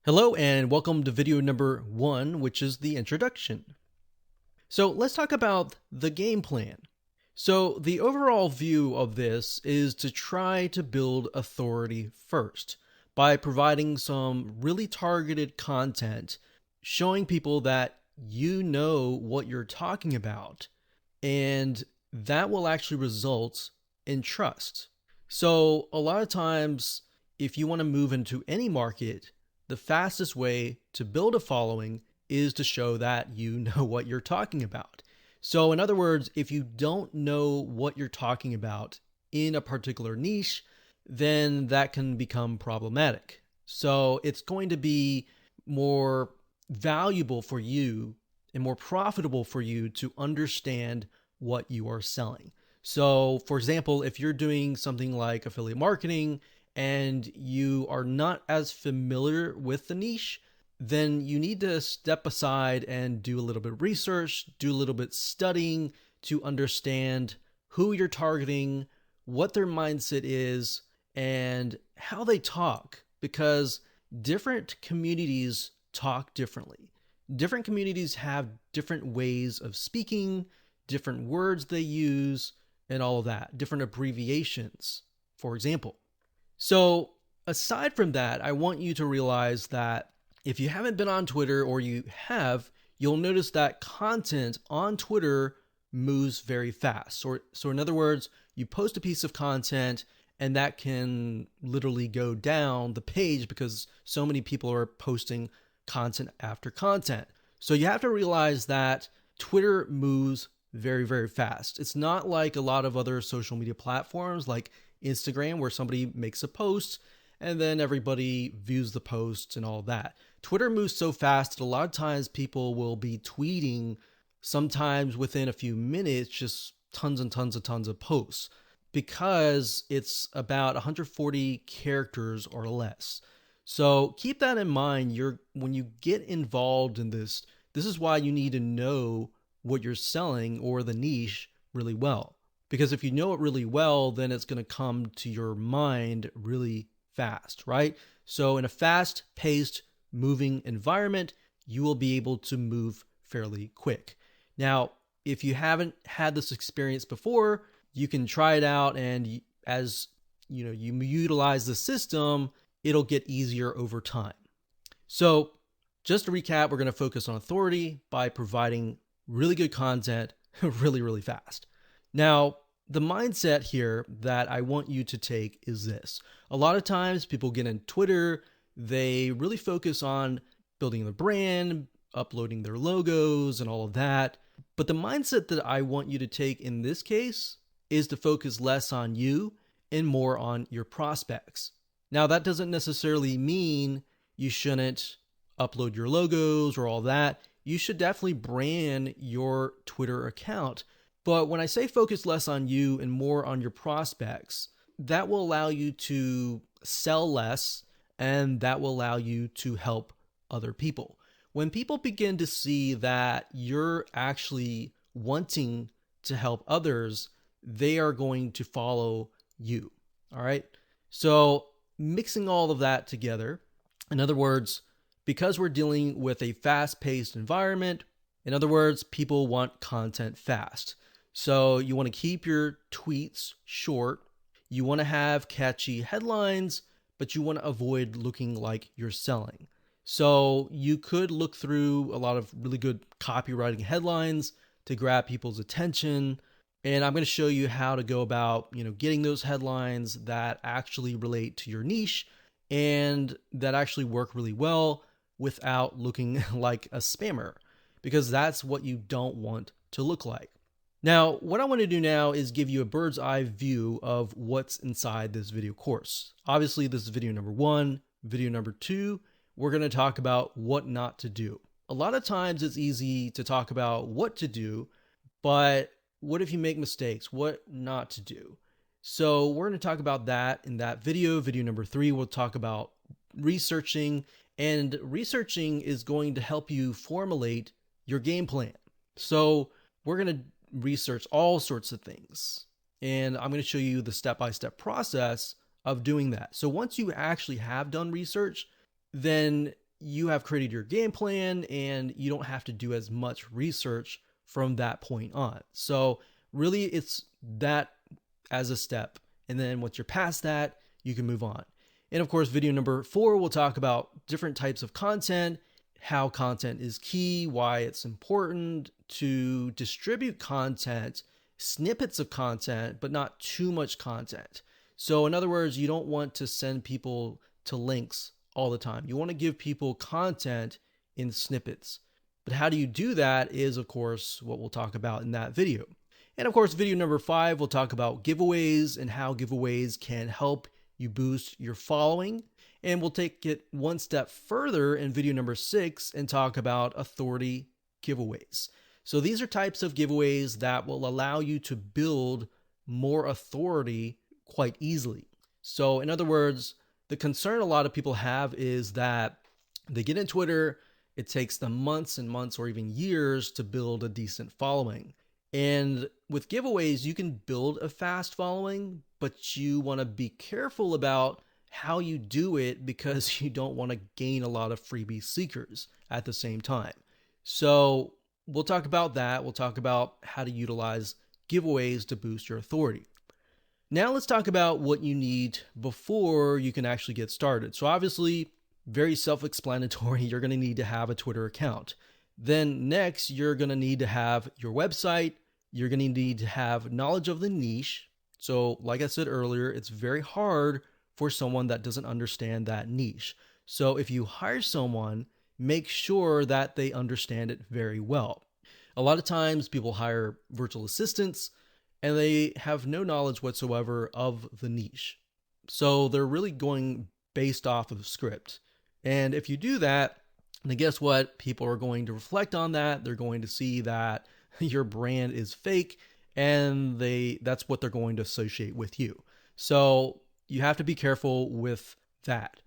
Hello and welcome to video number 1, which is the introduction. So let's talk about the game plan. So the overall view of this is to try to build authority first by providing some really targeted content, showing people that you know what you're talking about, and that will actually result in trust. So a lot of times, if you want to move into any market, the fastest way to build a following is to show that you know what you're talking about. So, in other words, if you don't know what you're talking about in a particular niche, then that can become problematic. So, it's going to be more valuable for you and more profitable for you to understand what you are selling. So, for example, if you're doing something like affiliate marketing and you are not as familiar with the niche, then you need to step aside and do a little bit of research, do a little bit of studying to understand who you're targeting, what their mindset is, and how they talk, because different communities talk differently. Different communities have different ways of speaking, different words they use, and all of that, different abbreviations, for example. So, aside from that, I want you to realize that if you haven't been on Twitter or you have, you'll notice that content on Twitter moves very fast. So in other words, you post a piece of content and that can literally go down the page because so many people are posting content after content. So you have to realize that Twitter moves very, very fast. It's not like a lot of other social media platforms like Instagram, where somebody makes a post and then everybody views the post and all that. Twitter moves so fast that a lot of times people will be tweeting sometimes within a few minutes, just tons of posts, because it's about 140 characters or less. So keep that in mind. When you get involved in this is why you need to know what you're selling or the niche really well. Because if you know it really well, then it's going to come to your mind really fast, right? So in a fast paced moving environment, you will be able to move fairly quick. Now, if you haven't had this experience before, you can try it out, and as you utilize the system, it'll get easier over time. So, just to recap, we're going to focus on authority by providing really good content really, really fast. Now, the mindset here that I want you to take is this. A lot of times people get in Twitter, they really focus on building their brand, uploading their logos, and all of that. But the mindset that I want you to take in this case is to focus less on you and more on your prospects. Now, that doesn't necessarily mean you shouldn't upload your logos or all that. You should definitely brand your Twitter account. But when I say focus less on you and more on your prospects, that will allow you to sell less, and that will allow you to help other people. When people begin to see that you're actually wanting to help others, they are going to follow you. All right. So, mixing all of that together, in other words, because we're dealing with a fast paced environment, in other words, people want content fast. So you want to keep your tweets short. You want to have catchy headlines, but you want to avoid looking like you're selling. So you could look through a lot of really good copywriting headlines to grab people's attention. And I'm going to show you how to go about, getting those headlines that actually relate to your niche and that actually work really well without looking like a spammer, because that's what you don't want to look like. Now, what I want to do now is give you a bird's eye view of what's inside this video course. Obviously, this is video number 1. Video number 2, we're going to talk about what not to do. A lot of times it's easy to talk about what to do, but what if you make mistakes? What not to do? So we're going to talk about that in that video. Video number 3, we'll talk about researching, and researching is going to help you formulate your game plan. So we're going to research all sorts of things, and I'm going to show you the step-by-step process of doing that. So once you actually have done research, then you have created your game plan and you don't have to do as much research from that point on. So really it's that as a step. And then once you're past that, you can move on. And of course, video number 4, we'll talk about different types of content, how content is key, why it's important to distribute content, snippets of content, but not too much content. So in other words, you don't want to send people to links all the time. You want to give people content in snippets. But how do you do that is, of course, what we'll talk about in that video. And of course, video number 5, we'll talk about giveaways and how giveaways can help you boost your following. And we'll take it one step further in video number 6 and talk about authority giveaways. So these are types of giveaways that will allow you to build more authority quite easily. So in other words, the concern a lot of people have is that they get in Twitter, it takes them months and months or even years to build a decent following. And with giveaways, you can build a fast following, but you want to be careful about how you do it because you don't want to gain a lot of freebie seekers at the same time. So we'll talk about that. We'll talk about how to utilize giveaways to boost your authority. Now let's talk about what you need before you can actually get started. So obviously, very self-explanatory, you're going to need to have a Twitter account. Then next, you're going to need to have your website. You're going to need to have knowledge of the niche. So like I said earlier, it's very hard for someone that doesn't understand that niche. So if you hire someone, make sure that they understand it very well. A lot of times people hire virtual assistants and they have no knowledge whatsoever of the niche. So they're really going based off of the script. And if you do that, then guess what? People are going to reflect on that. They're going to see that your brand is fake, and that's what they're going to associate with you. So you have to be careful with that.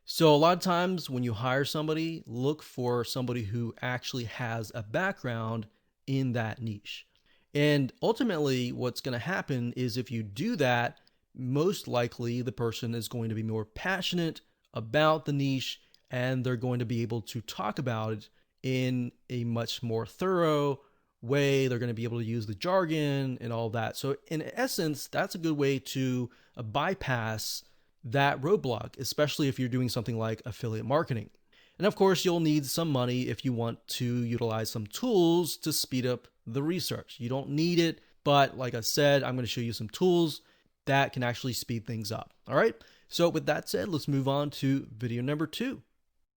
So a lot of times when you hire somebody, look for somebody who actually has a background in that niche. And ultimately, what's going to happen is if you do that, most likely the person is going to be more passionate about the niche, and they're going to be able to talk about it in a much more thorough way. They're going to be able to use the jargon and all that. So in essence, that's a good way to bypass that roadblock, especially if you're doing something like affiliate marketing. And of course, you'll need some money if you want to utilize some tools to speed up the research. You don't need it, but like I said, I'm going to show you some tools that can actually speed things up. All right. So with that said, let's move on to video number 2.